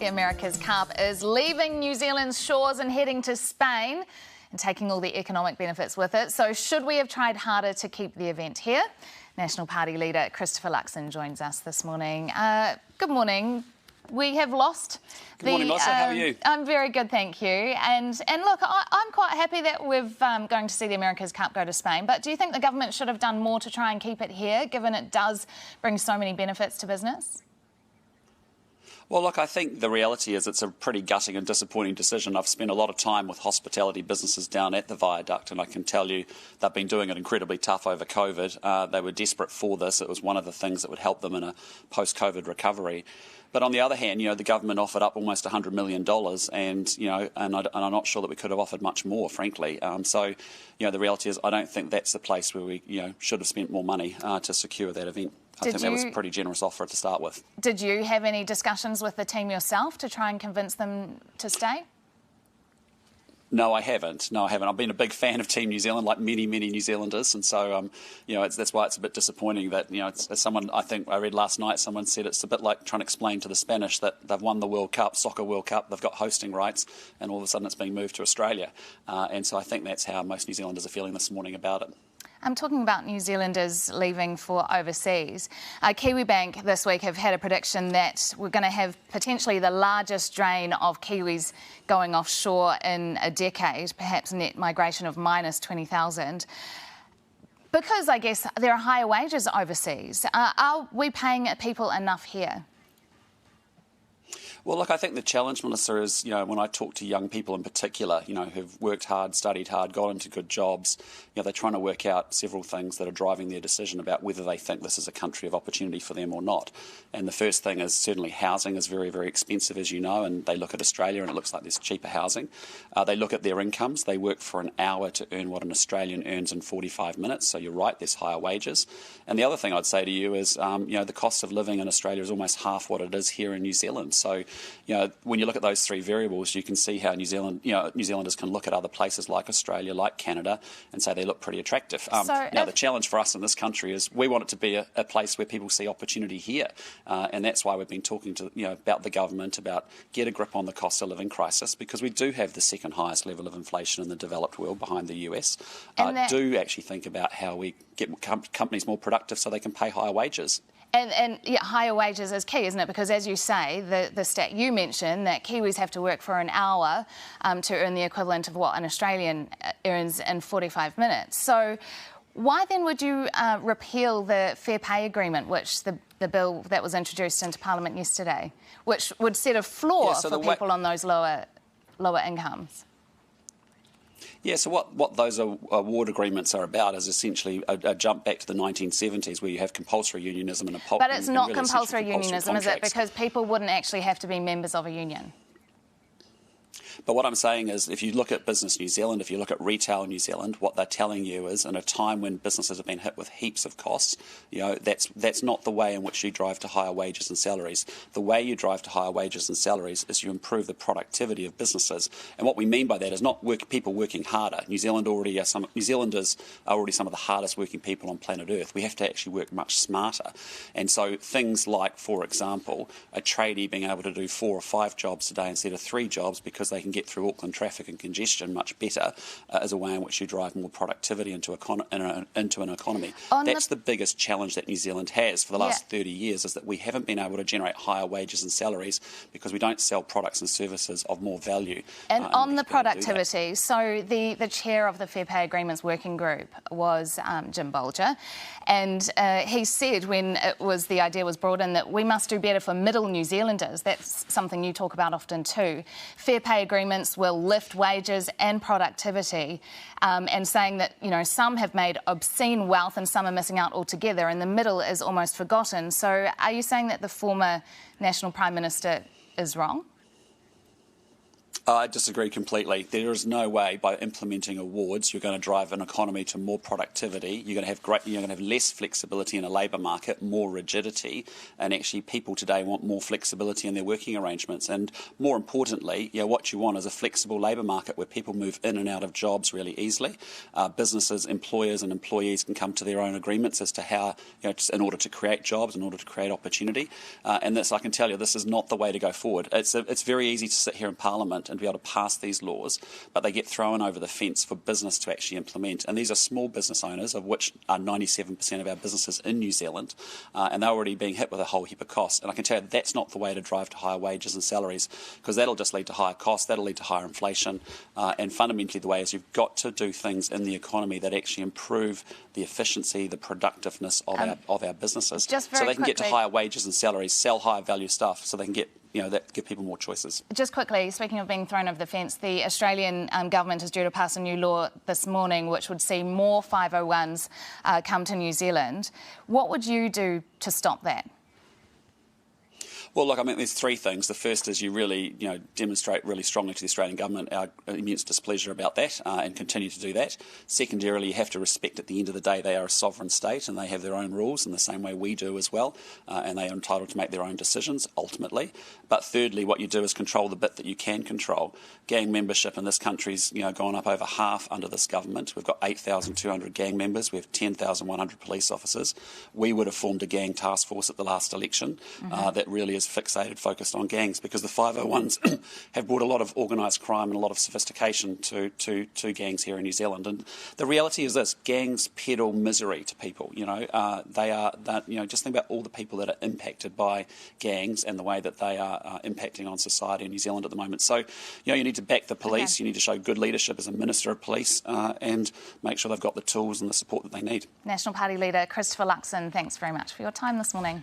The America's Cup is leaving New Zealand's shores and heading to Spain and taking all the economic benefits with it. So should we have tried harder to keep the event here? National Party leader Christopher Luxon joins us this morning. Good morning. We have lost Good morning, Melissa. How are you? I'm very good, thank you. And look, I'm quite happy that we're going to see the America's Cup go to Spain. But do you think the government should have done more to try and keep it here, given it does bring so many benefits to business? Well, look, I think the reality is it's a pretty gutting and disappointing decision. I've spent a lot of time with hospitality businesses down at the viaduct, and I can tell you they've been doing it incredibly tough over COVID. They were desperate for this. It was one of the things that would help them in a post-COVID recovery. But on the other hand, the government offered up almost $100 million, and I'm not sure that we could have offered much more, frankly. So, the reality is I don't think that's the place where we, should have spent more money to secure that event. I think that was a pretty generous offer to start with. Did you have any discussions with the team yourself to try and convince them to stay? No, I haven't. I've been a big fan of Team New Zealand, like many New Zealanders, and so that's why it's a bit disappointing that as someone, I think I read last night, someone said it's a bit like trying to explain to the Spanish that they've won the World Cup, Soccer World Cup, they've got hosting rights, and all of a sudden it's being moved to Australia, and so I think that's how most New Zealanders are feeling this morning about it. I'm talking about New Zealanders leaving for overseas. Kiwi Bank this week have had a prediction that we're going to have potentially the largest drain of Kiwis going offshore in a decade, perhaps a net migration of minus 20,000. Because I guess there are higher wages overseas. Are we paying people enough here? Well, look, I think the challenge, Melissa, is, when I talk to young people in particular, who've worked hard, studied hard, got into good jobs, they're trying to work out several things that are driving their decision about whether they think this is a country of opportunity for them or not. And the first thing is certainly housing is very, very expensive, as you know, and they look at Australia and it looks like there's cheaper housing. They look at their incomes. They work for an hour to earn what an Australian earns in 45 minutes. So you're right, there's higher wages. And the other thing I'd say to you is, the cost of living in Australia is almost half what it is here in New Zealand. So, when you look at those three variables, you can see how New Zealanders can look at other places like Australia, like Canada, and say they look pretty attractive. The challenge for us in this country is we want it to be a place where people see opportunity here, and that's why we've been talking to about the government about get a grip on the cost of living crisis, because we do have the second highest level of inflation in the developed world behind the US. Do actually think about how we get companies more productive so they can pay higher wages. And higher wages is key, isn't it? Because as you say, the stat you mentioned, that Kiwis have to work for an hour to earn the equivalent of what an Australian earns in 45 minutes. So why then would you repeal the Fair Pay Agreement, which the bill that was introduced into Parliament yesterday, which would set a floor for people on those lower incomes? Yeah, so what those award agreements are about is essentially a jump back to the 1970s where you have compulsory unionism and a But it's not compulsory unionism, is it? Because people wouldn't actually have to be members of a union. But what I'm saying is, if you look at Business New Zealand, if you look at Retail New Zealand, what they're telling you is, in a time when businesses have been hit with heaps of costs, that's not the way in which you drive to higher wages and salaries. The way you drive to higher wages and salaries is you improve the productivity of businesses. And what we mean by that is not people working harder. New Zealanders are already some of the hardest working people on planet Earth. We have to actually work much smarter. And so things like, for example, a tradie being able to do 4 or 5 jobs a day instead of 3 jobs because they can get through Auckland traffic and congestion much better as a way in which you drive more productivity into an economy. That's the biggest challenge that New Zealand has for the last 30 years, is that we haven't been able to generate higher wages and salaries because we don't sell products and services of more value. And on the productivity, so the chair of the Fair Pay Agreements Working Group was Jim Bolger, and he said when the idea was brought in that we must do better for middle New Zealanders. That's something you talk about often too. Fair pay agreements will lift wages and productivity, and saying that some have made obscene wealth and some are missing out altogether, and the middle is almost forgotten. So are you saying that the former National Prime Minister is wrong? I disagree completely. There is no way by implementing awards you're going to drive an economy to more productivity. You're going to have less flexibility in a labour market, more rigidity, and actually people today want more flexibility in their working arrangements. And more importantly, what you want is a flexible labour market where people move in and out of jobs really easily. Businesses, employers, and employees can come to their own agreements as to how, in order to create jobs, in order to create opportunity. And this, I can tell you, this is not the way to go forward. It's very easy to sit here in Parliament and be able to pass these laws, but they get thrown over the fence for business to actually implement. And these are small business owners, of which are 97% of our businesses in New Zealand, and they're already being hit with a whole heap of costs. And I can tell you that's not the way to drive to higher wages and salaries, because that'll just lead to higher costs, that'll lead to higher inflation, and fundamentally the way is you've got to do things in the economy that actually improve the efficiency, the productiveness of our businesses, so they can get to higher wages and salaries, sell higher value stuff, so they can get that give people more choices. Just quickly, speaking of being thrown over the fence, the Australian government is due to pass a new law this morning which would see more 501s come to New Zealand. What would you do to stop that? Well, look, I mean, there's three things. The first is you really, demonstrate really strongly to the Australian government our immense displeasure about that and continue to do that. Secondarily, you have to respect at the end of the day they are a sovereign state and they have their own rules in the same way we do as well, and they are entitled to make their own decisions ultimately. But thirdly, what you do is control the bit that you can control. Gang membership in this country's gone up over half under this government. We've got 8,200 gang members. We have 10,100 police officers. We would have formed a gang task force at the last election that really is focused on gangs, because the 501s have brought a lot of organised crime and a lot of sophistication to gangs here in New Zealand. And the reality is this: gangs peddle misery to people. Just think about all the people that are impacted by gangs and the way that they are impacting on society in New Zealand at the moment. So, you need to back the police. You need to show good leadership as a Minister of Police and make sure they've got the tools and the support that they need. National Party leader Christopher Luxon, thanks very much for your time this morning.